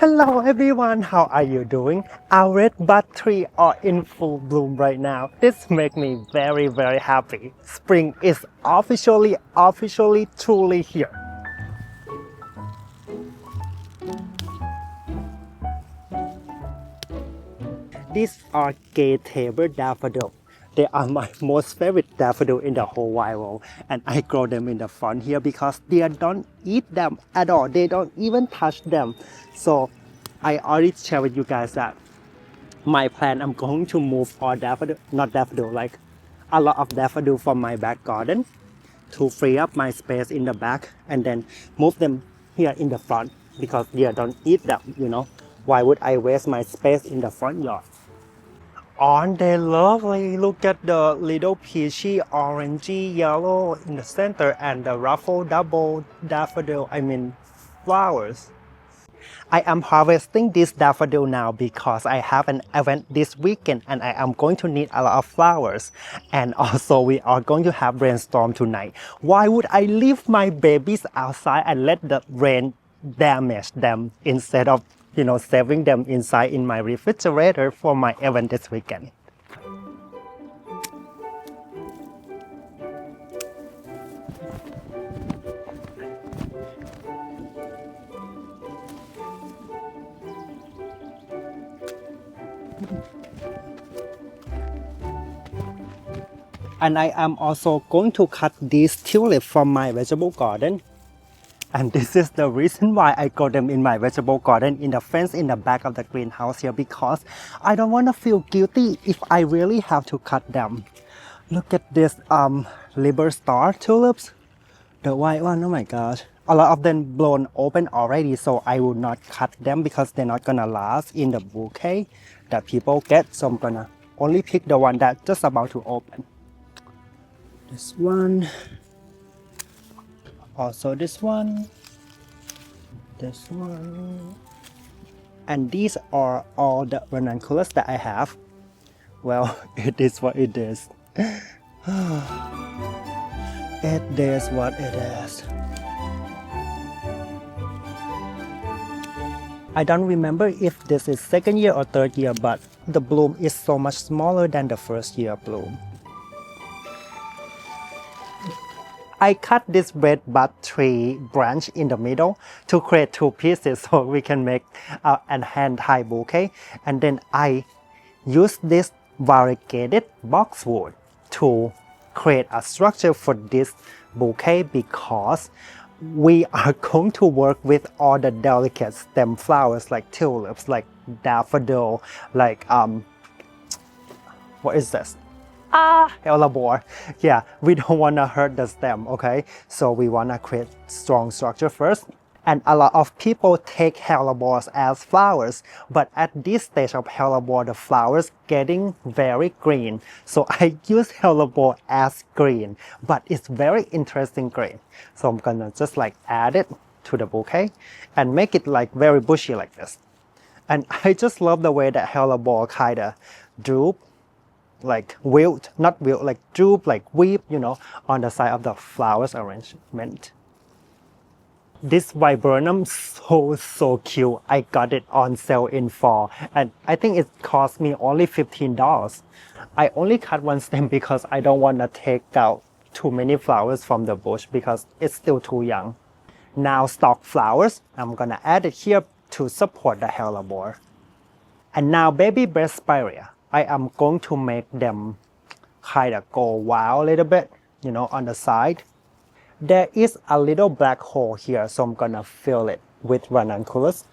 Hello everyone, how are you doing? Our red bud tree are in full bloom right now. This makes me very happy. Spring is officially truly here. These are gay table daffodil. They are my most favorite daffodil in the whole wide world, and I grow them in the front here because they don't eat them at all. They don't even touch them. So I already shared with you guys that my plan, I'm going to move all daffodil, not daffodil, like a lot of daffodil from my back garden to free up my space in the back and then move them here in the front because they don't eat them. Why would I waste my space in the front yard? Aren't they lovely? Look at the little peachy, orangey, yellow in the center and the ruffled double daffodil, flowers. I am harvesting this daffodil now because I have an event this weekend and I am going to need a lot of flowers. And also we are going to have rainstorm tonight. Why would I leave my babies outside and let the rain damage them instead of saving them inside in my refrigerator for my event this weekend? And I am also going to cut these tulips from my vegetable garden. And this is the reason why I grow them in my vegetable garden in the fence in the back of the greenhouse here, because I don't want to feel guilty if I really have to cut them. Look at this liber star tulips. The white one, oh my gosh. A lot of them blown open already, so I will not cut them because they're not gonna last in the bouquet that people get. So I'm gonna only pick the one that's just about to open. This one, also this one, and these are all the ranunculus that I have. Well, it is what it is. It is what it is. I don't remember if this is second year or third year, but the bloom is so much smaller than the first year bloom. I cut this red bud tree branch in the middle to create two pieces so we can make a hand-tied bouquet. And then I use this variegated boxwood to create a structure for this bouquet because we are going to work with all the delicate stem flowers like tulips, like daffodil, like what is this? Hellebore. Yeah, we don't want to hurt the stem, okay? So we want to create strong structure first. And a lot of people take hellebores as flowers, but at this stage of hellebore, the flowers getting very green. So I use hellebore as green, but it's very interesting green. So I'm gonna just like add it to the bouquet and make it like very bushy like this. And I just love the way that hellebore kind of droop, like wilt, not wilt, like droop, like weep, on the side of the flowers arrangement. This viburnum, so cute. I got it on sale in fall, and I think it cost me only $15. I only cut one stem because I don't want to take out too many flowers from the bush because it's still too young. Now stalk flowers, I'm gonna add it here to support the hellebore. And now baby breast spirea. I am going to make them kind of go wild a little bit, on the side. There is a little black hole here, so I'm gonna fill it with ranunculus.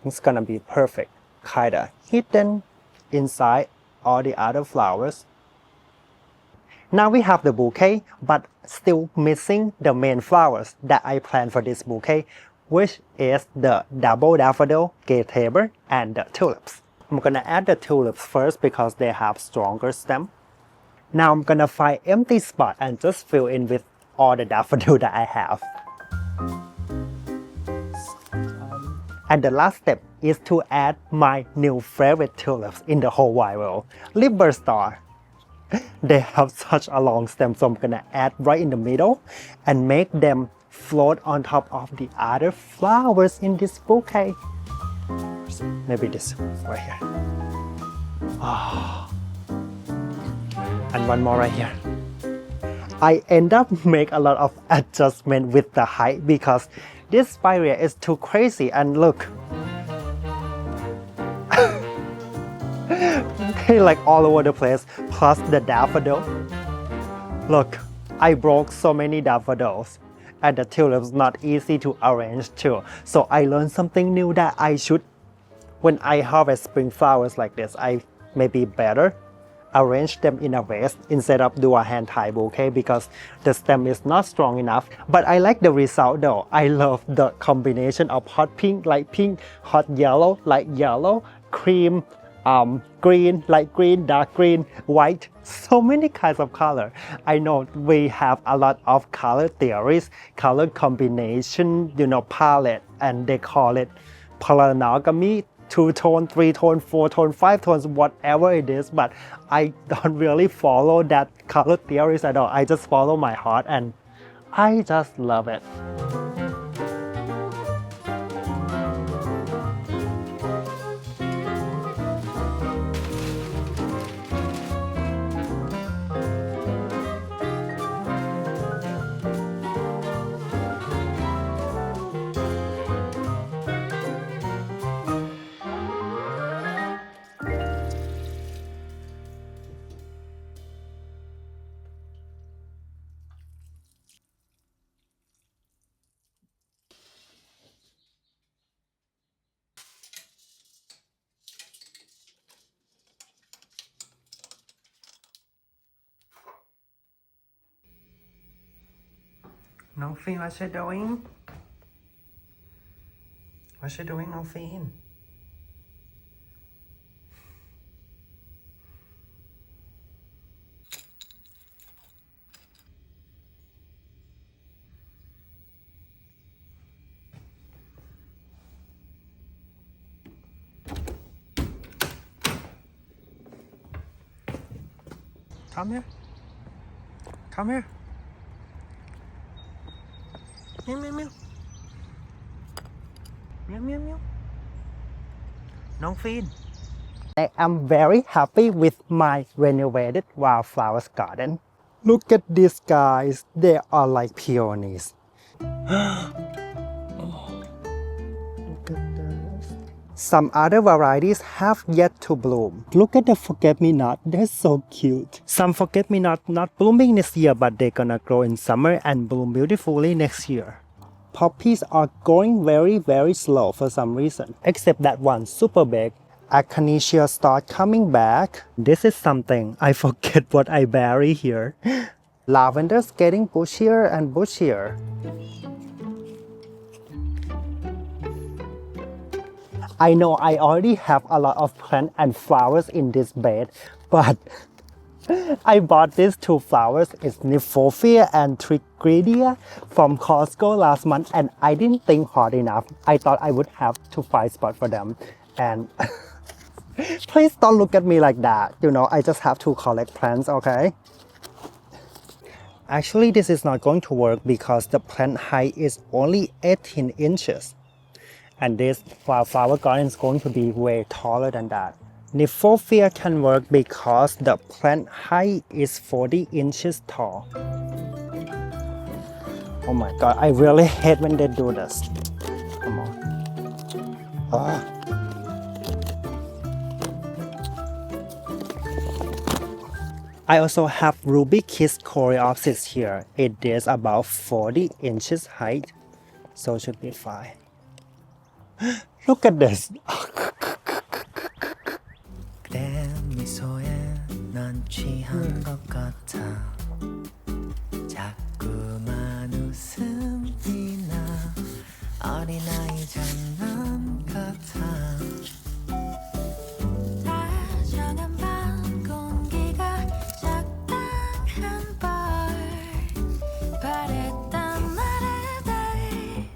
It's gonna be perfect, kind of hidden inside all the other flowers. Now we have the bouquet, but still missing the main flowers that I planned for this bouquet, which is the double daffodil, gay taber, and the tulips. I'm gonna add the tulips first because they have stronger stem. Now I'm gonna find empty spot and just fill in with all the daffodil that I have. And the last step is to add my new favorite tulips in the whole wide world, liber star. They have such a long stem, so I'm gonna add right in the middle and make them float on top of the other flowers in this bouquet. flowers. Maybe this right here. Ah, and one more right here. I end up make a lot of adjustment with the height because this spirea is too crazy, and look. Okay, like all over the place, plus the daffodil. Look, I broke so many daffodils, and the tulips not easy to arrange too. So I learned something new that I should, when I harvest spring flowers like this, I maybe better arrange them in a vase instead of do a hand tie bouquet because the stem is not strong enough. But I like the result though. I love the combination of hot pink, light pink, hot yellow, light yellow, cream, green, light green, dark green, white, so many kinds of color. I know we have a lot of color theories, color combination, palette, and they call it polynogamy, 2-tone, 3-tone, 4-tone, 5-tones, whatever it is, but I don't really follow that color theories at all. I just follow my heart and I just love it. Nothing, what's she doing? What's she doing, Nothing? Come here. Come here. Meow, meow, meow. Meow, meow, meow. Nothing. I am very happy with my renovated wildflowers garden. Look at these guys. They are like peonies. Look at this. Some other varieties have yet to bloom. Look at the forget-me-not. They're so cute. Some forget-me-not not blooming this year, but they're gonna grow in summer and bloom beautifully next year. Poppies are growing very, very slow for some reason. Except that one super big. Echinacea start coming back. This is something. I forget what I bury here. Lavender's getting bushier and bushier. I know I already have a lot of plants and flowers in this bed, but I bought these two flowers. It's Nymphophea and Trigridia from Costco last month, and I didn't think hard enough. I thought I would have to find spot for them. And please don't look at me like that. I just have to collect plants, okay? Actually, this is not going to work because the plant height is only 18 inches. And this flower garden is going to be way taller than that. Nymphophea can work because the plant height is 40 inches tall. Oh my god, I really hate when they do this. Come on. I also have ruby kiss coreopsis here. It is about 40 inches height, so it should be fine. Look at this. 그대 미소에 난 취한 것 같아 자꾸만 웃음이 나 어린아이 장난 같아 다정한 밤 공기가 적당한 걸 바랬던 나를 달리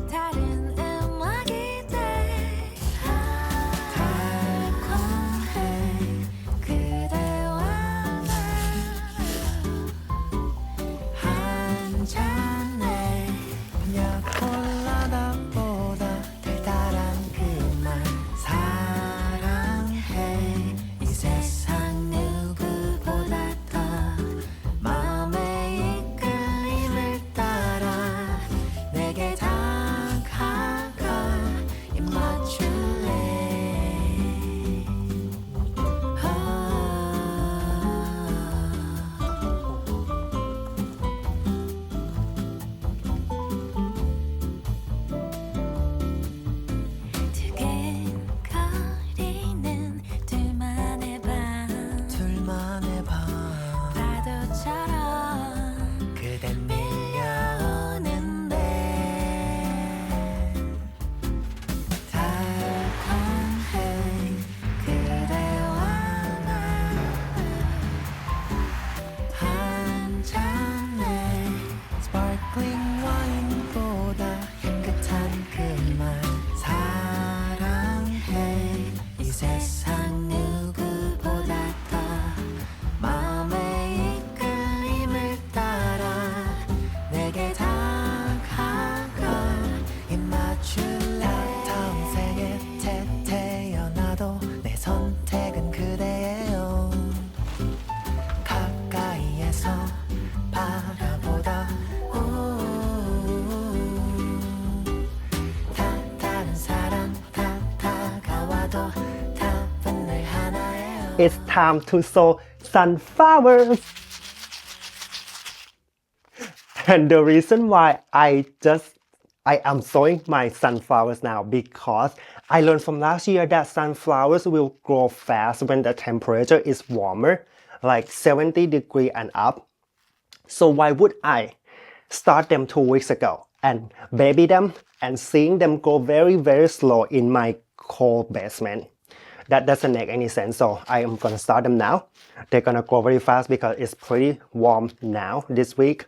다른 음악이 돼 달콤해 그대와 나 한 잔에 약 올라다보다 It's time to sow sunflowers. And the reason why I am sowing my sunflowers now because I learned from last year that sunflowers will grow fast when the temperature is warmer, like 70 degrees and up. So why would I start them 2 weeks ago and baby them and seeing them grow very, very slow in my cold basement? That doesn't make any sense. So I am gonna start them now. They're gonna grow very fast because it's pretty warm now this week.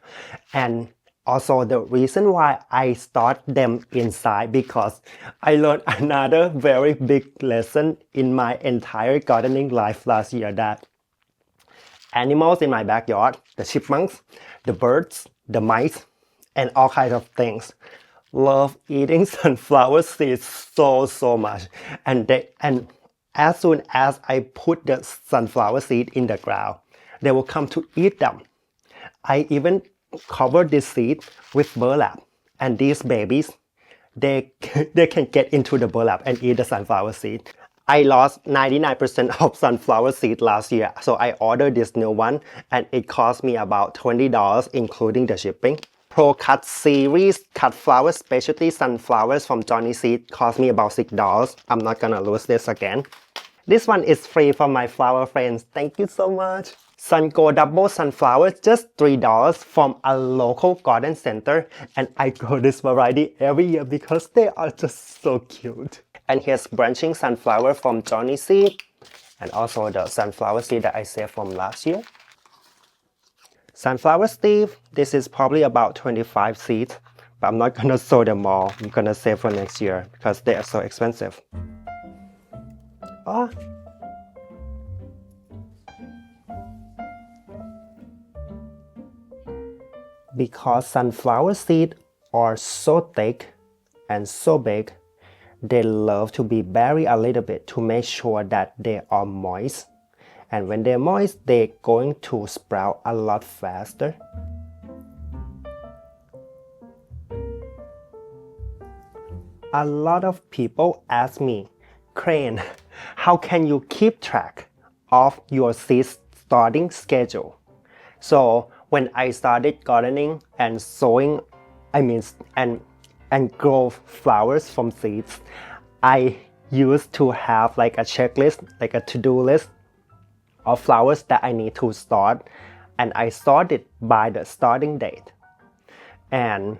And also the reason why I start them inside because I learned another very big lesson in my entire gardening life last year that animals in my backyard, the chipmunks, the birds, the mice, and all kinds of things love eating sunflower seeds so much. And as soon as I put the sunflower seed in the ground, they will come to eat them. I even covered this seed with burlap, and these babies, they can get into the burlap and eat the sunflower seed. I lost 99% of sunflower seed last year, so I ordered this new one, and it cost me about $20, including the shipping. Pro Cut Series Cut Flower Specialty Sunflowers from Johnny Seed cost me about $6. I'm not gonna lose this again. This one is free for my flower friends. Thank you so much. Sungo Double Sunflowers, just $3 from a local garden center. And I grow this variety every year because they are just so cute. And here's Branching Sunflower from Johnny Seed. And also the sunflower seed that I saved from last year. Sunflower Steve, this is probably about 25 seeds. But I'm not gonna sow them all. I'm gonna save for next year because they are so expensive. Because sunflower seeds are so thick and so big, they love to be buried a little bit to make sure that they are moist. And when they're moist, they're going to sprout a lot faster. A lot of people ask me, Crane, how can you keep track of your seed starting schedule? So when I started gardening and sowing, and grow flowers from seeds, I used to have like a checklist, like a to-do list of flowers that I need to start, and I started by the starting date. And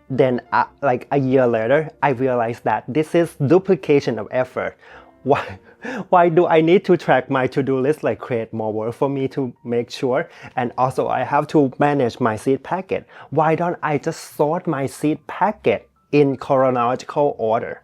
then like a year later, I realized that this is duplication of effort. Why do I need to track my to-do list, like create more work for me to make sure? And also I have to manage my seed packet. Why don't I just sort my seed packet in chronological order?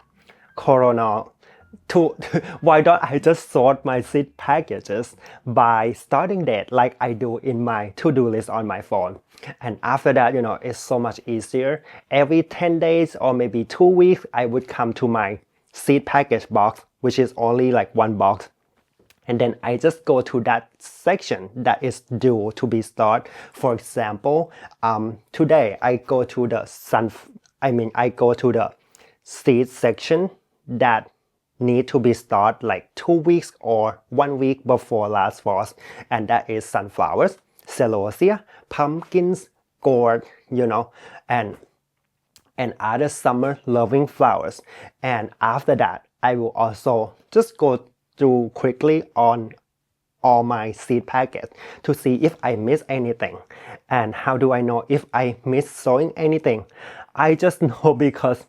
Why don't I just sort my seed packages by starting date like I do in my to-do list on my phone? And after that, it's so much easier. Every 10 days or maybe 2 weeks, I would come to my seed package box, which is only like one box. And then I just go to that section that is due to be started. For example, today I go to the seed section that need to be started like 2 weeks or 1 week before last frost, and that is sunflowers, celosia, pumpkins, gourd, and other summer loving flowers. And after that, I will also just go through quickly on all my seed packets to see if I miss anything. And how do I know if I miss sowing anything? I just know because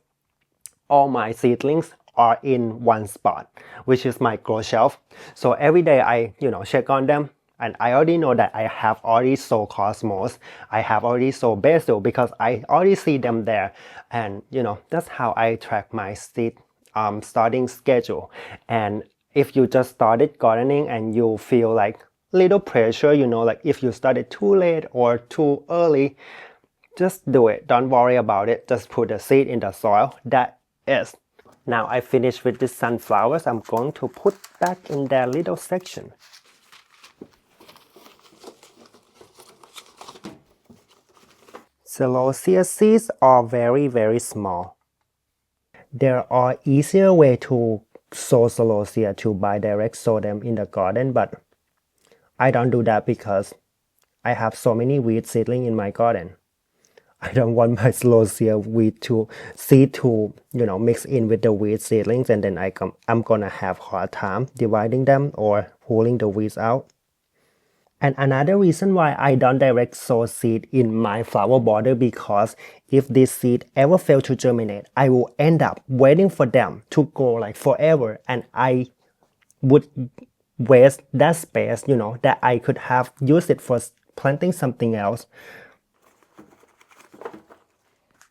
all my seedlings are in one spot, which is my grow shelf. So every day I, check on them, and I already know that I have already sold cosmos. I have already sold basil because I already see them there. And, that's how I track my seed starting schedule. And if you just started gardening and you feel like little pressure, like if you started too late or too early, just do it. Don't worry about it. Just put the seed in the soil. That is. Now I finished with the sunflowers. I'm going to put back in their little section. Celosia seeds are very, very small. There are easier way to sow celosia to bi-direct sow them in the garden, but I don't do that because I have so many weed seedling in my garden. I don't want my celosia seed to mix in with the weed seedlings, and then I'm gonna have hard time dividing them or pulling the weeds out. And another reason why I don't direct sow seed in my flower border, because if this seed ever fail to germinate, I will end up waiting for them to grow like forever, and I would waste that space, that I could have used it for planting something else.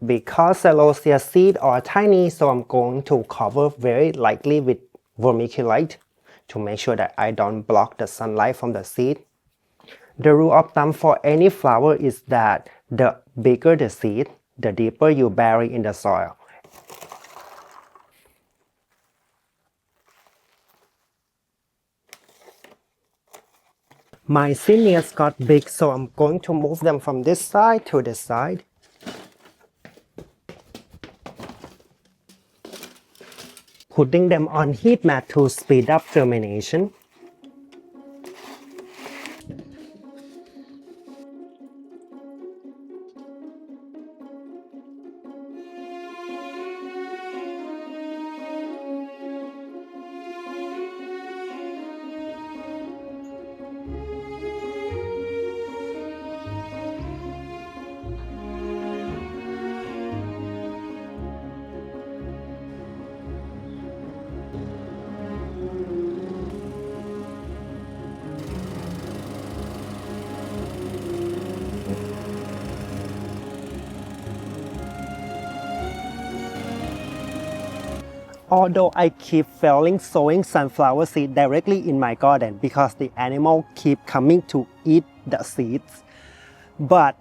Because celosia seeds are tiny, so I'm going to cover very lightly with vermiculite to make sure that I don't block the sunlight from the seed. The rule of thumb for any flower is that the bigger the seed, the deeper you bury in the soil. My zinnias got big, so I'm going to move them from this side to this side. Putting them on heat mat to speed up germination. Although I keep failing sowing sunflower seed directly in my garden because the animal keep coming to eat the seeds, but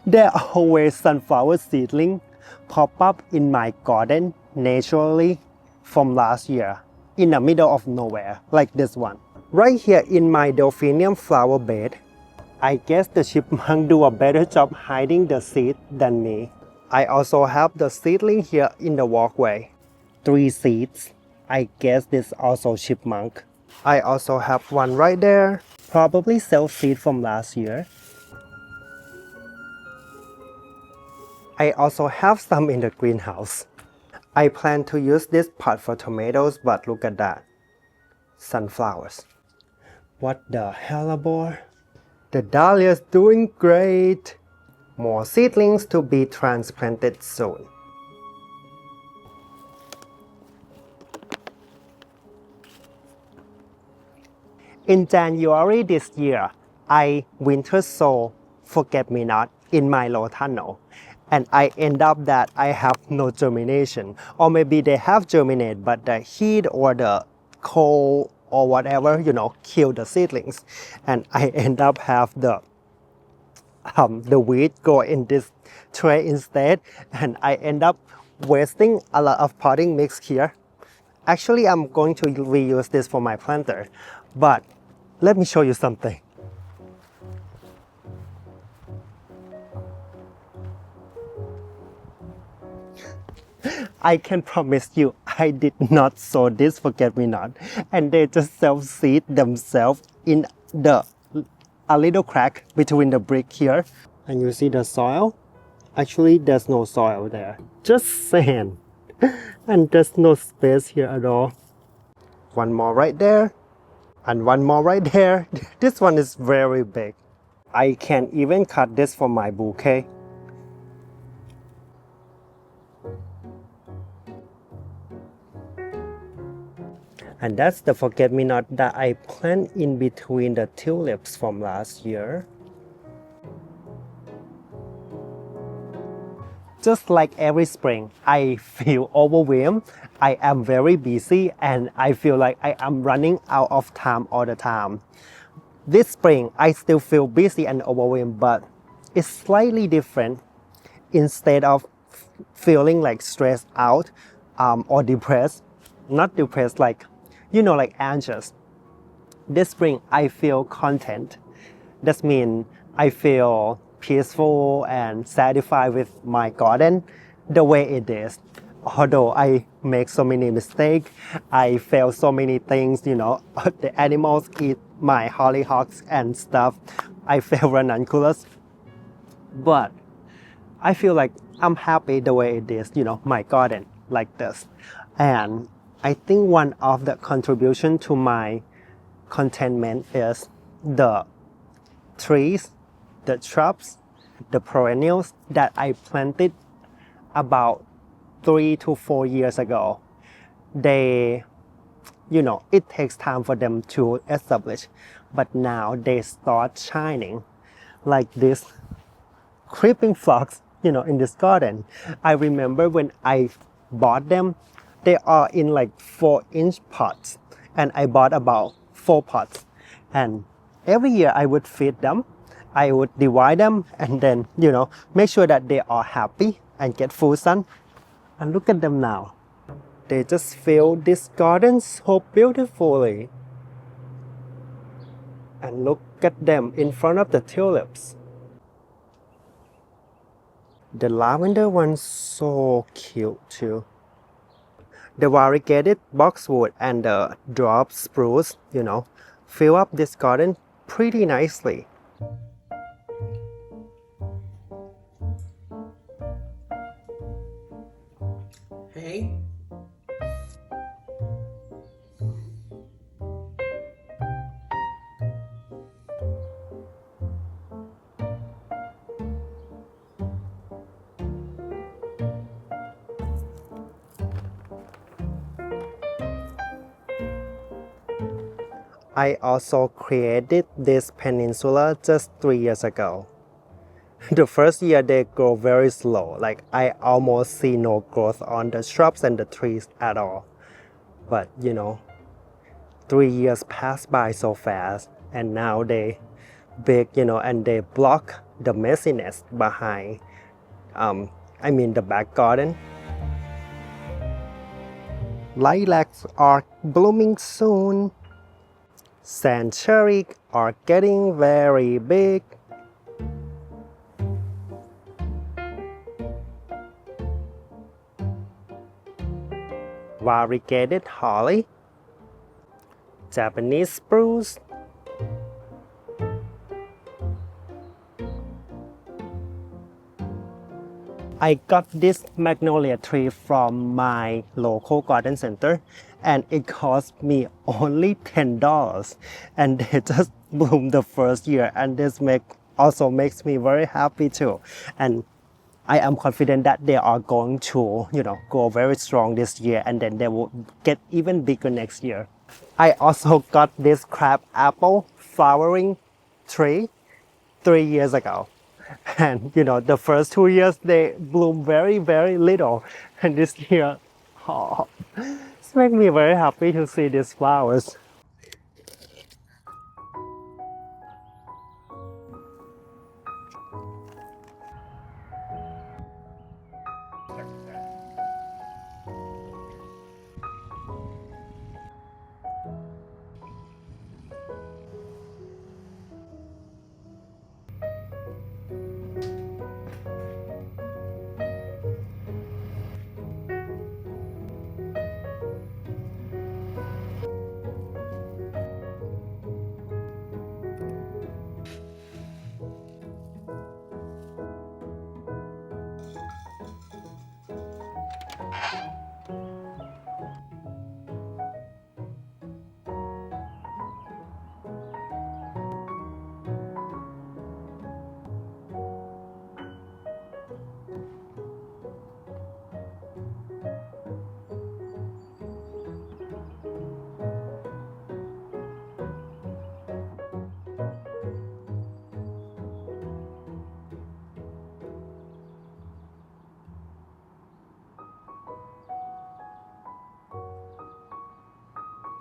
there are always sunflower seedling pop up in my garden naturally from last year in the middle of nowhere, like this one. Right here in my delphinium flower bed, I guess the chipmunk do a better job hiding the seed than me. I also have the seedling here in the walkway. 3 seeds. I guess this also chipmunk. I also have one right there. Probably self-seed from last year. I also have some in the greenhouse. I plan to use this pot for tomatoes, but look at that. Sunflowers. What the hellebore? The dahlia's doing great. More seedlings to be transplanted soon. In January this year, I winter sow forget-me-not in my low tunnel, and I end up that I have no germination, or maybe they have germinated, but the heat or the cold or whatever, kill the seedlings, and I end up have the weed go in this tray instead, and I end up wasting a lot of potting mix here. Actually, I'm going to reuse this for my planter, but let me show you something. I can promise you, I did not sow this forget-me-not, and they just self-seed themselves in a little crack between the brick here. And you see the soil? Actually, there's no soil there, just sand. And there's no space here at all. One more right there, and one more right there. This one is very big. I can even cut this for my bouquet. And that's the forget-me-not that I planted in between the tulips from last year. Just like every spring, I feel overwhelmed. I am very busy and I feel like I am running out of time all the time. This spring, I still feel busy and overwhelmed, but it's slightly different. Instead of feeling like stressed out or depressed, not depressed, like anxious. This spring, I feel content. That means I feel peaceful and satisfied with my garden the way it is. although I make so many mistakes, I fail so many things, you know, the animals eat my hollyhocks and stuff. I fail ranunculus, but I feel like I'm happy the way it is, you know, my garden like this. And I think one of the contribution to my contentment is the trees, the shrubs, the perennials that I planted about 3 to 4 years ago. They, you know, it takes time for them to establish, but now they start shining like this creeping frogs, you know, in this garden. I remember when I bought them, they are in like 4-inch pots, and I bought about 4 pots. And every year I would feed them, I would divide them, and then, you know, make sure that they are happy and get full sun. And look at them now. They just fill this garden so beautifully. And look at them in front of the tulips. The lavender one's so cute too. The variegated boxwood and the dwarf spruce, you know, fill up this garden pretty nicely. Hey. I also created this peninsula just 3 years ago. The first year they grow very slow, like I almost see no growth on the shrubs and the trees at all. But you know, 3 years pass by so fast, and now they big, you know, and they block the messiness behind, the back garden. Lilacs are blooming soon. Sand cherry are getting very big. Variegated holly, Japanese spruce, I got this magnolia tree from my local garden center, and it cost me only $10, and they just bloomed the first year, and this also makes me very happy too. And I am confident that they are going to, you know, grow very strong this year, and then they will get even bigger next year. I also got this crab apple flowering tree 3 years ago. And you know, the first 2 years they bloom very, very little. And this year, oh, it's make me very happy to see these flowers.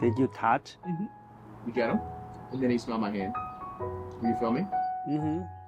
Did you touch? You get them, and then they smell my hand. You feel me? Mm-hmm.